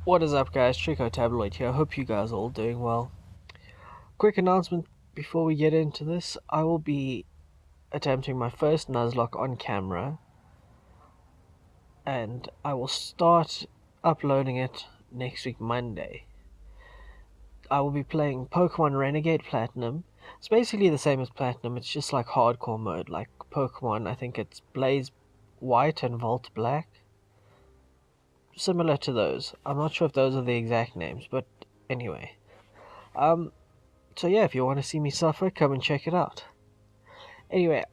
What is up, guys? Trico Tabloid here. Hope you guys are all doing well. Quick announcement before we get into this. I will be attempting my first Nuzlocke on camera, and I will start uploading it next week, Monday. I will be playing Pokemon Renegade Platinum. It's basically the same as Platinum, it's just like hardcore mode, like Pokemon. I think it's Blaze White and Volt Black. Similar to those. I'm not sure if those are the exact names, but anyway. So yeah, if you want to see me suffer, come and check it out. Anyway,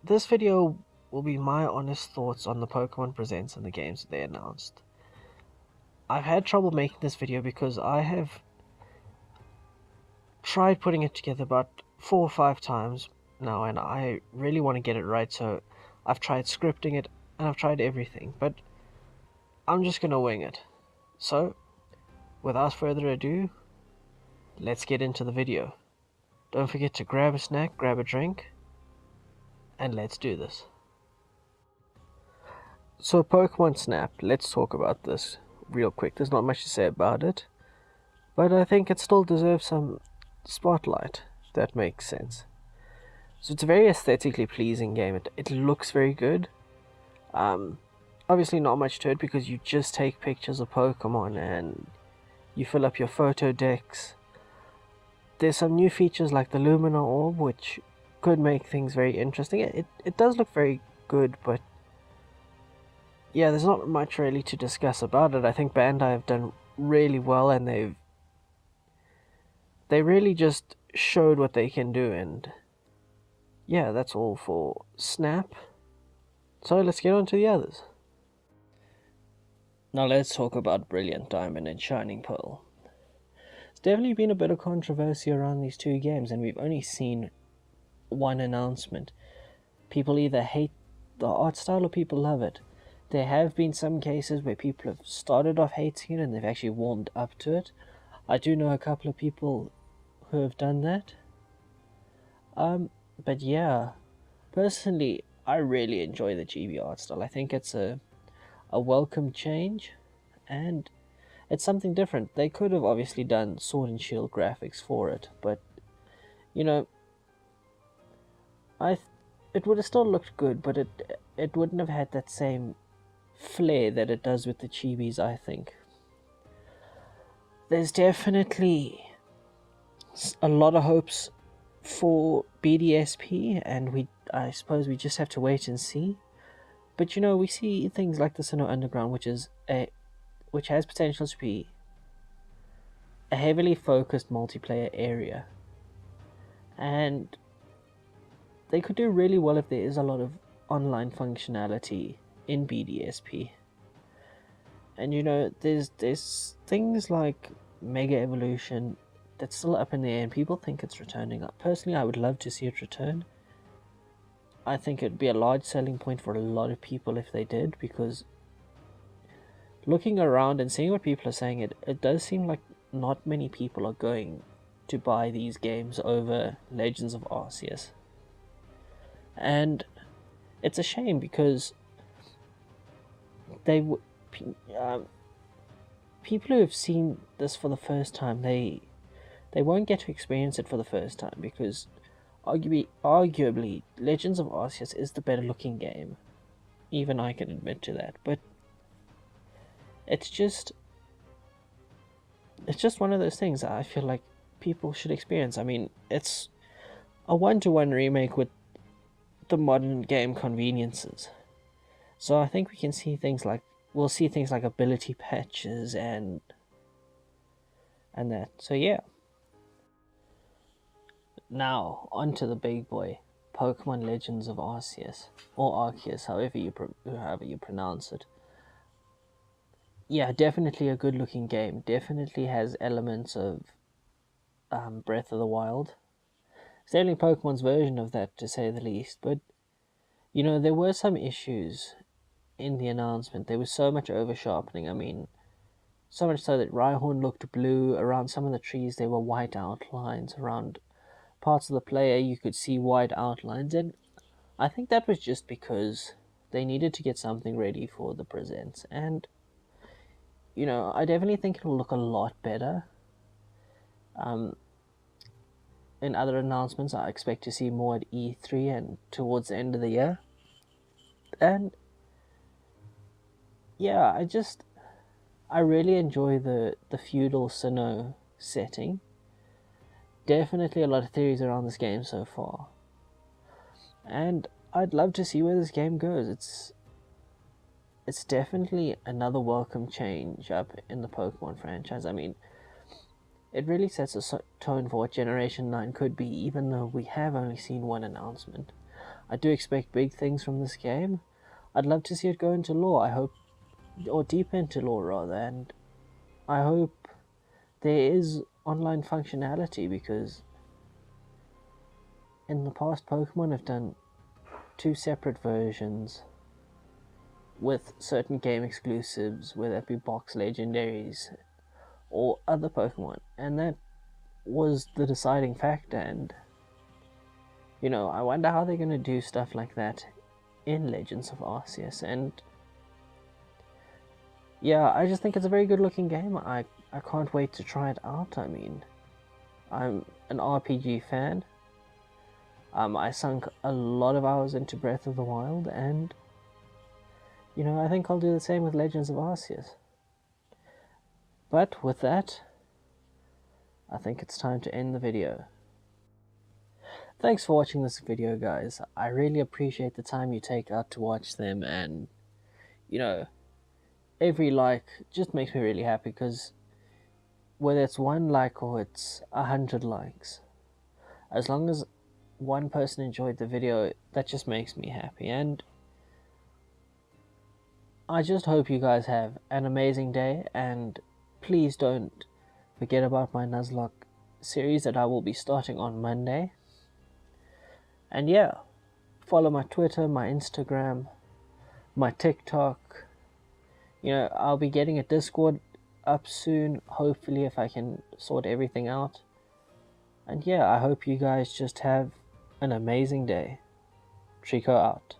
this video will be my honest thoughts on the Pokemon Presents and the games that they announced. I've had trouble making this video because I have tried putting it together about 4 or 5 times now, and I really want to get it right, so I've tried scripting it and I've tried everything, but I'm just gonna wing it. So, without further ado, let's get into the video. Don't forget to grab a snack, grab a drink, and let's do this. So Pokemon Snap, let's talk about this real quick. There's not much to say about it, but I think it still deserves some spotlight, if that makes sense. So it's a very aesthetically pleasing game. It looks very good. Obviously not much to it because you just take pictures of Pokemon and you fill up your photo decks. There's some new features like the Lumina Orb, which could make things very interesting. It does look very good, but yeah, there's not much really to discuss about it. I think Bandai have done really well, and they really just showed what they can do, and yeah, that's all for Snap. So let's get on to the others. Now let's talk about Brilliant Diamond and Shining Pearl. There's definitely been a bit of controversy around these two games, and we've only seen one announcement. People either hate the art style or people love it. There have been some cases where people have started off hating it and they've actually warmed up to it. I do know a couple of people who have done that. But yeah, personally, I really enjoy the GB art style. I think it's a welcome change, and it's something different. They could have obviously done Sword and Shield graphics for it, but you know, it would have still looked good, but it wouldn't have had that same flair that it does with the chibis, I think. There's definitely a lot of hopes for BDSP, and I suppose we just have to wait and see. But you know, we see things like the Sinnoh Underground, which has potential to be a heavily focused multiplayer area, and they could do really well if there is a lot of online functionality in BDSP. And you know, there's things like Mega Evolution that's still up in the air, and people think it's returning. Personally, I would love to see it return. I think it'd be a large selling point for a lot of people if they did, because looking around and seeing what people are saying, it does seem like not many people are going to buy these games over Legends of Arceus. And it's a shame because people who have seen this for the first time, they won't get to experience it for the first time, because arguably Legends of Arceus is the better looking game. Even I can admit to that, but it's just one of those things that I feel like people should experience. I mean, it's a one-to-one remake with the modern game conveniences. So I think we'll see things like ability patches and that. So yeah. Now onto the big boy, Pokemon Legends of Arceus, or Arceus, however you pronounce it. Yeah, definitely a good-looking game. Definitely has elements of Breath of the Wild. It's definitely Pokemon's version of that, to say the least. But you know, there were some issues in the announcement. There was so much over sharpening. I mean, so much so that Rhyhorn looked blue. Around some of the trees there were white outlines. Around parts of the player you could see white outlines, and I think that was just because they needed to get something ready for the presents. And you know, I definitely think it'll look a lot better. In other announcements, I expect to see more at E3 and towards the end of the year. And yeah, I really enjoy the feudal Sinnoh setting. Definitely a lot of theories around this game so far. And I'd love to see where this game goes. It's definitely another welcome change up in the Pokemon franchise. I mean, it really sets a tone for what Generation 9 could be, even though we have only seen one announcement. I do expect big things from this game. I'd love to see it go into lore, I hope, or deep into lore rather, and I hope there is online functionality, because in the past Pokemon have done 2 separate versions with certain game exclusives, whether it be box legendaries or other Pokemon, and that was the deciding factor. And you know, I wonder how they're going to do stuff like that in Legends of Arceus. And yeah, I just think it's a very good looking game. I can't wait to try it out. I mean, I'm an RPG fan. I sunk a lot of hours into Breath of the Wild, and you know, I think I'll do the same with Legends of Arceus. But with that, I think it's time to end the video. Thanks for watching this video, guys. I really appreciate the time you take out to watch them, and you know, every like just makes me really happy, because whether it's 1 like or it's 100 likes, as long as one person enjoyed the video, that just makes me happy. And I just hope you guys have an amazing day, and please don't forget about my Nuzlocke series that I will be starting on Monday. And yeah, follow my Twitter, my Instagram, my TikTok. You know, I'll be getting a Discord up soon, hopefully, if I can sort everything out. And yeah, I hope you guys just have an amazing day. Trico out.